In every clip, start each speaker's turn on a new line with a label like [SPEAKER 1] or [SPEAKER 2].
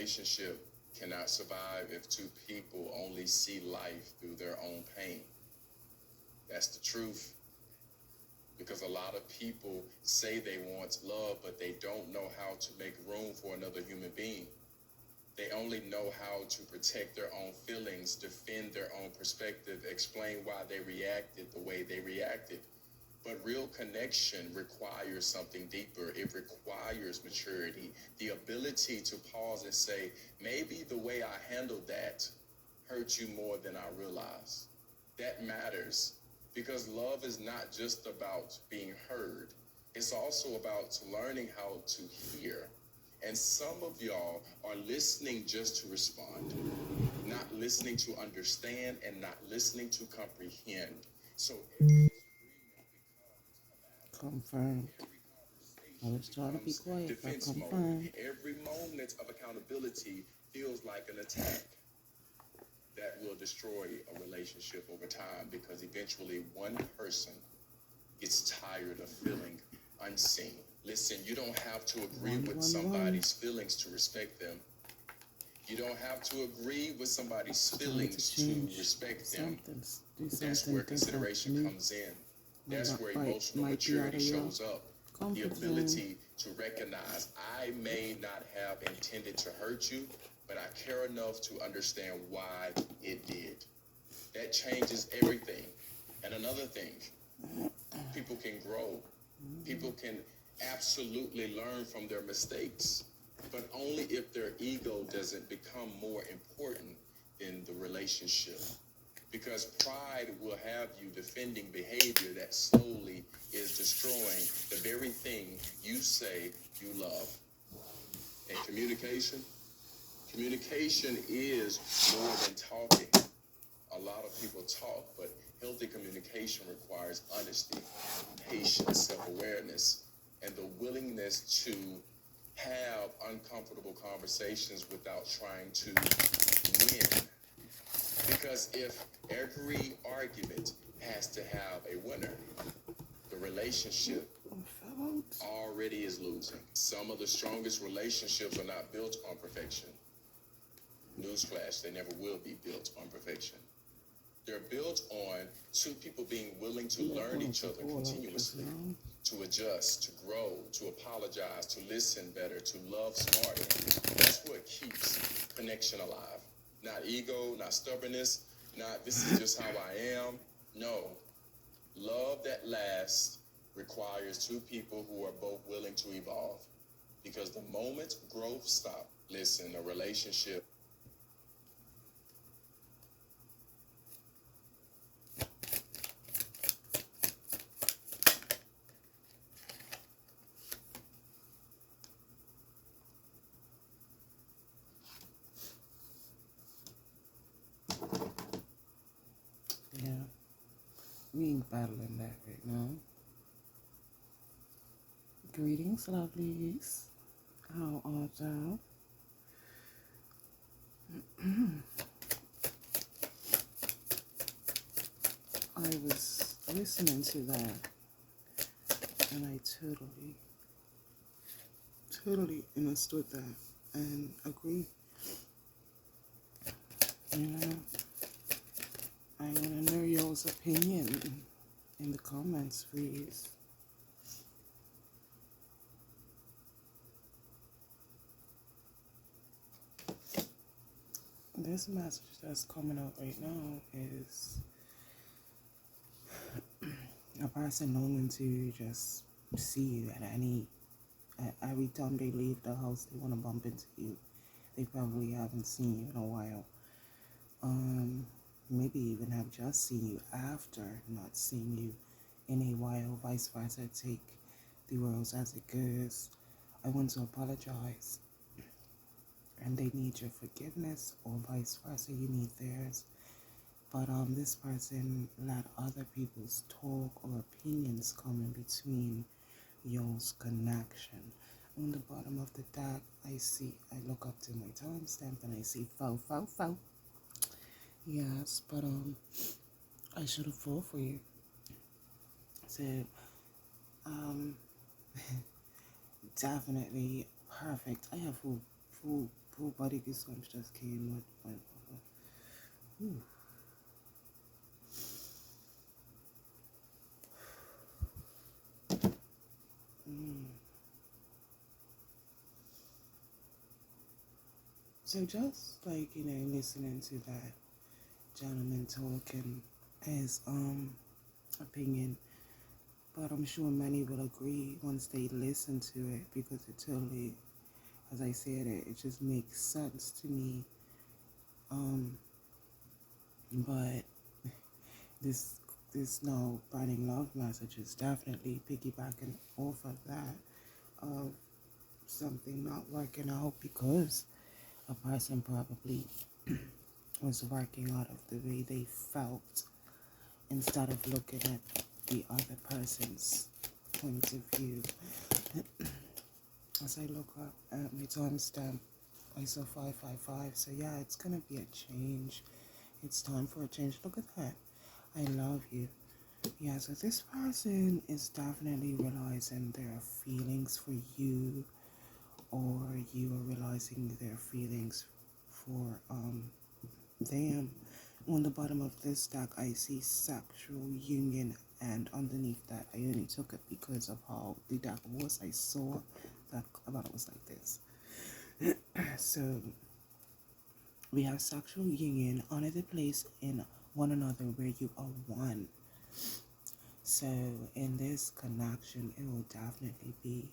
[SPEAKER 1] relationship cannot survive if two people only see life through their own pain. That's the truth. Because a lot of people say they want love, but they don't know how to make room for another human being. They only know how to protect their own feelings, defend their own perspective, explain why they reacted the way they reacted. But real connection requires something deeper. It requires maturity, the ability to pause and say, maybe the way I handled that hurt you more than I realized. That matters because love is not just about being heard. It's also about learning how to hear. And some of y'all are listening just to respond, not listening to understand and not listening to comprehend. So every
[SPEAKER 2] Confirmed. I was trying to be quiet, but
[SPEAKER 1] defense mode.
[SPEAKER 2] confirmed.
[SPEAKER 1] Every moment of accountability feels like an attack that will destroy a relationship over time because eventually one person gets tired of feeling unseen. Listen, you don't have to agree with somebody's feelings to respect them. You don't have to agree with somebody's feelings to respect them. That's where consideration comes in. That's where emotional maturity shows up. The ability to recognize I may not have intended to hurt you, but I care enough to understand why it did. That changes everything. And another thing, people can grow. People can absolutely learn from their mistakes, but only if their ego doesn't become more important than the relationship. Because pride will have you defending behavior that slowly is destroying the very thing you say you love. And communication is more than talking. A lot of people talk, but healthy communication requires honesty, patience, self-awareness, and the willingness to have uncomfortable conversations without trying to win. Because if every argument has to have a winner, the relationship already is losing. Some of the strongest relationships are not built on perfection. Newsflash, they never will be built on perfection. They're built on two people being willing to learn each other continuously, to adjust, to grow, to apologize, to listen better, to love smarter. That's what keeps connection alive. Not ego, not stubbornness, not this is just how I am. No. Love that lasts requires two people who are both willing to evolve. Because the moment growth stops, listen, a relationship.
[SPEAKER 2] Yeah, we ain't battling that right now. Greetings, lovelies. How are y'all? I was listening to that and I totally understood that and agree. You know, I want to know y'all's opinion in the comments, please. This message that's coming out right now is a person longing to just see you every time they leave the house, they want to bump into you. They probably haven't seen you in a while. Maybe even have just seen you after not seeing you in a while, vice versa. Take the words as it goes. I want to apologize, and they need your forgiveness, or vice versa, you need theirs. But this person let other people's talk or opinions come in between y'all's connection. On the bottom of the deck, I look up to my timestamp and I see faux. Yes, but I should have fought for you. Said, definitely perfect. I have full poor body goosebumps just came with ooh. Mm. So just like, listening to that gentleman talking his opinion, but I'm sure many will agree once they listen to it, because it totally, as I said, it just makes sense to me. But this no burning love message is definitely piggybacking off of that, of something not working out because a person probably was working out of the way they felt instead of looking at the other person's point of view. As I look up at my timestamp, I saw 555. So yeah, it's gonna be a change. It's time for a change. Look at that. I love you. Yeah, so this person is definitely realizing their feelings for you, or you are realizing their feelings for them. On the bottom of this deck, I see sexual union, and underneath that, I only took it because of how the deck was. I saw that about it was like this. So we have sexual union, honor the place in one another where you are one. So in this connection, it will definitely be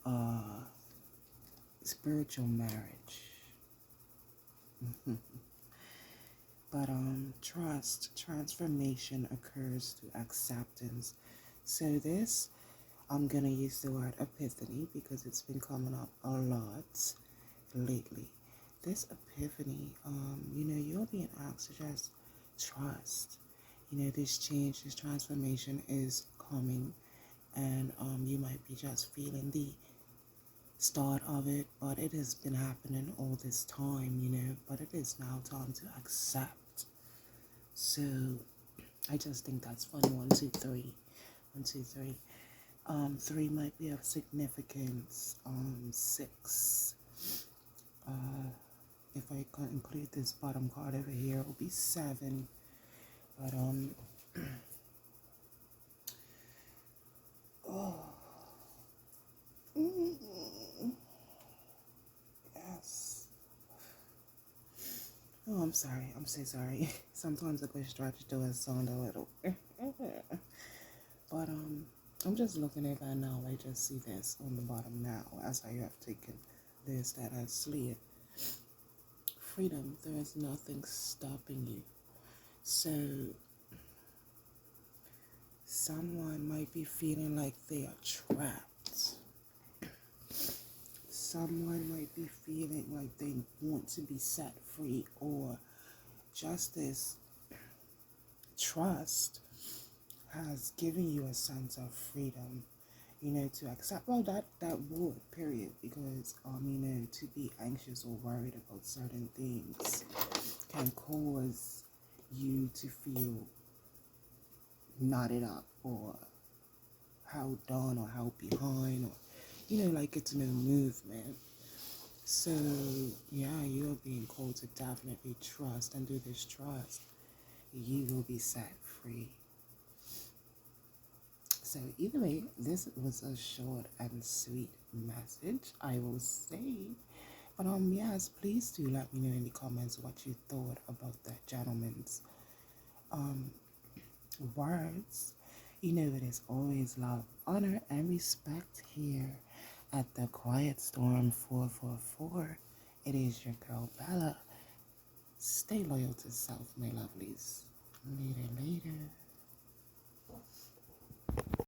[SPEAKER 2] a spiritual marriage. But trust, transformation occurs through acceptance. So this, I'm gonna use the word epiphany because it's been coming up a lot lately. This epiphany, you're being asked to just trust. This change, this transformation is coming, and you might be just feeling the start of it, but it has been happening all this time, but it is now time to accept. So I just think that's fun. 1, 2, 3. 1, 2, 3. 3 might be of significance. 6. If I can include this bottom card over here, it will be 7. But oh, yes. Oh, I'm sorry. I'm so sorry. Sometimes I go stretch to a sound a little. But I'm just looking at that now. I just see this on the bottom now as I have taken this that I slid. Freedom. There is nothing stopping you. So someone might be feeling like they are trapped. Someone might be feeling like they want to be set free, or just this trust has given you a sense of freedom, to accept. Well, that would, period, because, to be anxious or worried about certain things can cause you to feel knotted up or held down or held behind, or, like it's no movement. So, yeah, you're being called to definitely trust, and through this trust, you will be set free. So either way, this was a short and sweet message, I will say. But yes, please do let me know in the comments what you thought about that gentleman's words. It is always love, honor, and respect here at the Quiet Storm 444. It is your girl Bella. Stay loyal to self, my lovelies. Later, later.